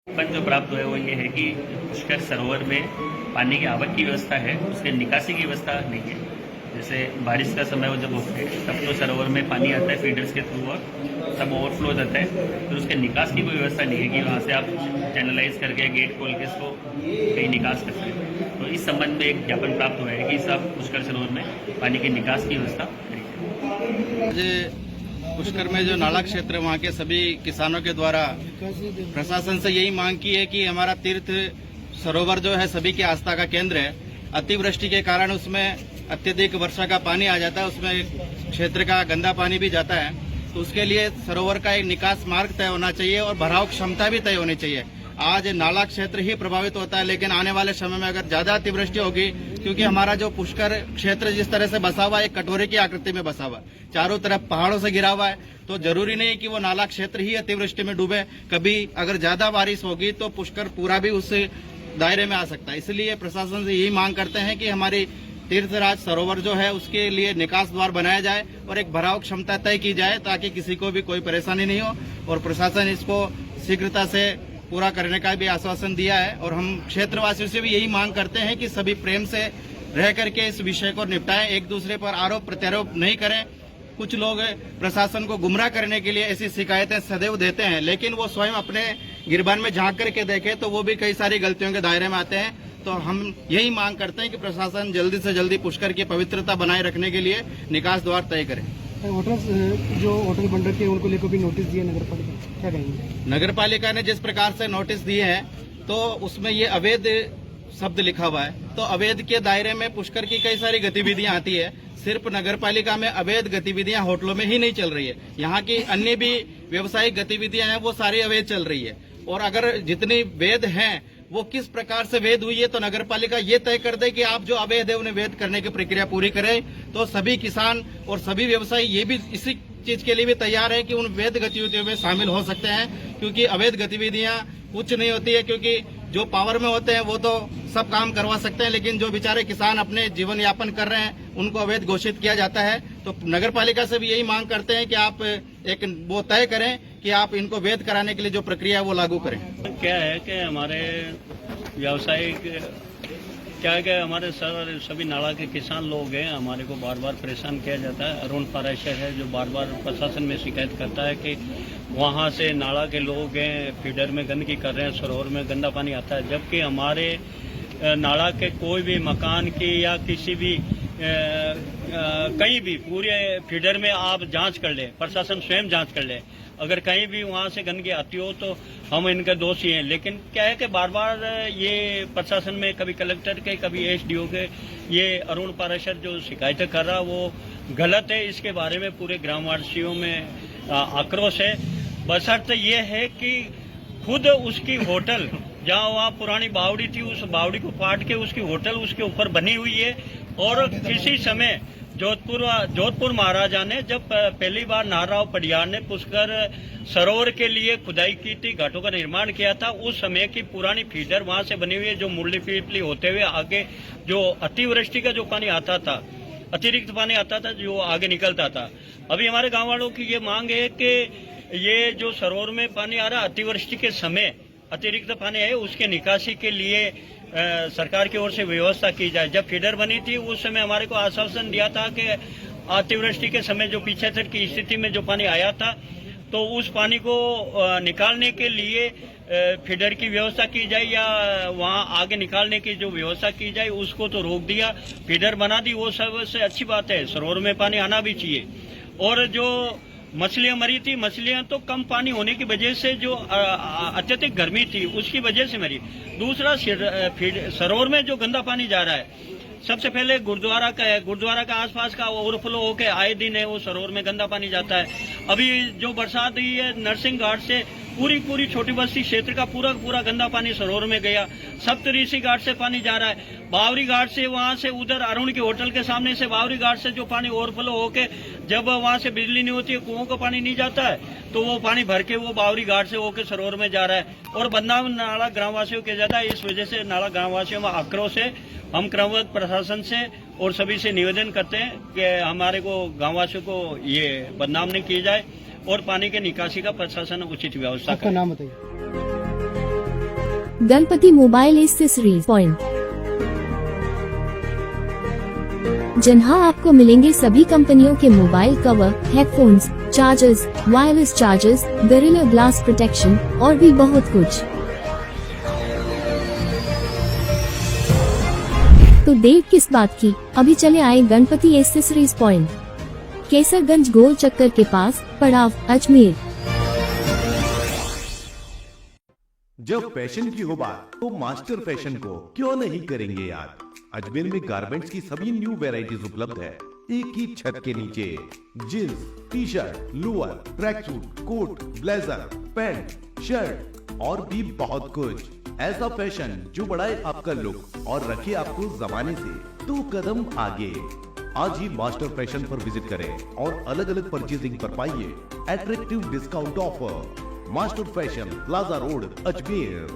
पर जो प्राप्त हुआ है वो ये है कि पुष्कर सरोवर में पानी की आवक की व्यवस्था है, उसके निकासी की व्यवस्था नहीं है। जैसे बारिश का समय वो जब होता है तब तो सरोवर में पानी आता है फीडर्स के थ्रू और सब ओवरफ्लो हो जाता है, तो उसके निकास की कोई व्यवस्था नहीं है कि वहाँ से आप चैनलाइज करके गेट खोल के इसको कहीं निकास कर सकें। तो इस संबंध में एक ज्ञापन प्राप्त हुआ है कि सब पुष्कर सरोवर में पानी की निकास की व्यवस्था करें। पुष्कर में जो नाला क्षेत्र है वहाँ के सभी किसानों के द्वारा प्रशासन से यही मांग की है कि हमारा तीर्थ सरोवर जो है सभी की आस्था का केंद्र है। अतिवृष्टि के कारण उसमें अत्यधिक वर्षा का पानी आ जाता है, उसमें क्षेत्र का गंदा पानी भी जाता है, तो उसके लिए सरोवर का एक निकास मार्ग तय होना चाहिए और भराव क्षमता भी तय होनी चाहिए। आज नाला क्षेत्र ही प्रभावित होता है, लेकिन आने वाले समय में अगर ज्यादा अतिवृष्टि होगी, क्योंकि हमारा जो पुष्कर क्षेत्र जिस तरह से बसा हुआ है एक कटोरे की आकृति में बसा हुआ है, चारों तरफ पहाड़ों से घिरा हुआ है, तो जरूरी नहीं कि वो नाला क्षेत्र ही अतिवृष्टि में डूबे। कभी अगर ज्यादा बारिश होगी तो पुष्कर पूरा भी उस दायरे में आ सकता है। इसलिए प्रशासन से यही मांग करते हैं कि हमारी तीर्थराज सरोवर जो है उसके लिए निकास द्वार बनाया जाए और एक भराव क्षमता तय की जाए ताकि किसी को भी कोई परेशानी नहीं हो, और प्रशासन इसको शीघ्रता से पूरा करने का भी आश्वासन दिया है। और हम क्षेत्रवासियों से भी यही मांग करते हैं कि सभी प्रेम से रह करके इस विषय को निपटाएं, एक दूसरे पर आरोप प्रत्यारोप नहीं करें। कुछ लोग प्रशासन को गुमराह करने के लिए ऐसी शिकायतें सदैव देते हैं, लेकिन वो स्वयं अपने गिरबान में झांक करके देखें तो वो भी कई सारी गलतियों के दायरे में आते हैं। तो हम यही मांग करते हैं कि प्रशासन जल्दी से जल्दी पुष्कर की पवित्रता बनाए रखने के लिए निकास द्वार तय करें। जो होटल बन रखे हैं उनको लेकर भी नोटिस दिए नगर पालिका, क्या कहेंगे? नगर पालिका ने जिस प्रकार से नोटिस दिए हैं तो उसमें ये अवैध शब्द लिखा हुआ है, तो अवैध के दायरे में पुष्कर की कई सारी गतिविधियां आती है। सिर्फ नगर पालिका में अवैध गतिविधियां होटलों में ही नहीं चल रही है, यहाँ की अन्य भी व्यवसायिक गतिविधियां हैं वो सारी अवैध चल रही है। और अगर जितनी वैध हैं वो किस प्रकार से वैध हुई है, तो नगर पालिका ये तय कर दे कि आप जो अवैध है उन्हें वैध करने की प्रक्रिया पूरी करें, तो सभी किसान और सभी व्यवसायी ये भी इसी चीज के लिए भी तैयार है कि उन वैध गतिविधियों में शामिल हो सकते हैं, क्योंकि अवैध गतिविधियां कुछ नहीं होती है, क्योंकि जो पावर में होते हैं वो तो सब काम करवा सकते हैं, लेकिन जो बेचारे किसान अपने जीवन यापन कर रहे हैं उनको अवैध घोषित किया जाता है। तो नगर पालिका से भी यही मांग करते हैं कि आप एक वो तय करें कि आप इनको वैध कराने के लिए जो प्रक्रिया है वो लागू करें। क्या है कि हमारे व्यावसायिक क्या है कि हमारे सभी नाला के किसान लोग हैं, हमारे को बार बार परेशान किया जाता है। अरुण पाराशर है जो बार बार प्रशासन में शिकायत करता है कि वहाँ से नाला के लोग हैं फीडर में गंदगी कर रहे हैं, सरोवर में गंदा पानी आता है, जबकि हमारे नाला के कोई भी मकान की या किसी भी कहीं भी पूरे फीडर में आप जांच कर ले, प्रशासन स्वयं जांच कर ले, अगर कहीं भी वहां से गंदगी आती हो तो हम इनका दोषी हैं। लेकिन क्या है कि बार बार ये प्रशासन में कभी कलेक्टर के कभी एसडीओ के ये अरुण पाराशर जो शिकायतें कर रहा वो गलत है। इसके बारे में पूरे ग्रामवासियों में आक्रोश है। बशर्ते ये है कि खुद उसकी होटल जहाँ वहाँ पुरानी बावड़ी थी उस बावड़ी को पाट के उसकी होटल उसके ऊपर बनी हुई है। और किसी समय जोधपुर महाराजा ने जब पहली बार नाराव पडियार ने पुष्कर सरोवर के लिए खुदाई की थी, घाटों का निर्माण किया था, उस समय की पुरानी फीडर वहां से बनी हुई है, जो मुरली पीपली होते हुए आगे जो अतिवृष्टि का जो पानी आता था, अतिरिक्त पानी आता था जो आगे निकलता था। अभी हमारे गाँव वालों की ये मांग है कि ये जो सरोवर में पानी आ रहा अतिवृष्टि के समय अतिरिक्त पानी है उसके निकासी के लिए सरकार की ओर से व्यवस्था की जाए। जब फीडर बनी थी उस समय हमारे को आश्वासन दिया था कि अतिवृष्टि के समय जो पिछले की स्थिति में जो पानी आया था तो उस पानी को निकालने के लिए फीडर की व्यवस्था की जाए या वहां आगे निकालने की जो व्यवस्था की जाए, उसको तो रोक दिया, फीडर बना दी। वो सबसे अच्छी बात है, सरोवर में पानी आना भी चाहिए। और जो मछलियां मरी थी, मछलियां तो कम पानी होने की वजह से जो अत्यधिक गर्मी थी उसकी वजह से मरी। दूसरा सरोवर में जो गंदा पानी जा रहा है, सबसे पहले गुरुद्वारा का है, गुरुद्वारा का आसपास का ओवरफ्लो होकर आए दिन है वो सरोवर में गंदा पानी जाता है। अभी जो बरसात हुई है नरसिंह घाट से पूरी छोटी बस्ती क्षेत्र का पूरा गंदा पानी सरोवर में गया। सप्तऋषि घाट से पानी जा रहा है, बावरी घाट से वहां से उधर अरुण के होटल के सामने से बावरी घाट से जो पानी ओवरफ्लो होके जब वहां से बिजली नहीं होती है, कुओं का पानी नहीं जाता है, तो वो पानी भर के वो बावरी घाट से होकर सरोवर में जा रहा है। और बदनाम नाला ग्रामवासियों के जाता है, इस वजह से नाला ग्रामवासियों में आक्रोश है। हम क्रमवत प्रशासन से और सभी से निवेदन करते हैं कि हमारे को गांववासियों को ये बदनाम नहीं किया जाए और पानी के निकासी का प्रशासन उचित व्यवस्था आपका नाम बताइए। गणपति मोबाइल एक्सेसरीज पॉइंट, जहां आपको मिलेंगे सभी कंपनियों के mobile cover, headphones, chargers, wireless chargers, gorilla glass protection और भी बहुत कुछ। तो देर किस बात की, अभी चले आए गणपति एक्सेसरीज पॉइंट, केसरगंज गोल चक्कर के पास, पड़ाव, अजमेर। जब फैशन की हो बात तो मास्टर फैशन को क्यों नहीं करेंगे याद। अजमेर में गारमेंट्स की सभी न्यू वैरायटीज उपलब्ध है, एक ही छत के नीचे। Jeans, T shirt, lower, track suit, coat, blazer, pant, shirt और भी बहुत कुछ। ऐसा फैशन जो बढ़ाए आपका लुक और रखे आपको जमाने से 2 कदम आगे। आज ही मास्टर फैशन पर विजिट करें और अलग अलग परचेजिंग पर पाइए attractive discount offer. Master fashion, plaza road, Ajmer.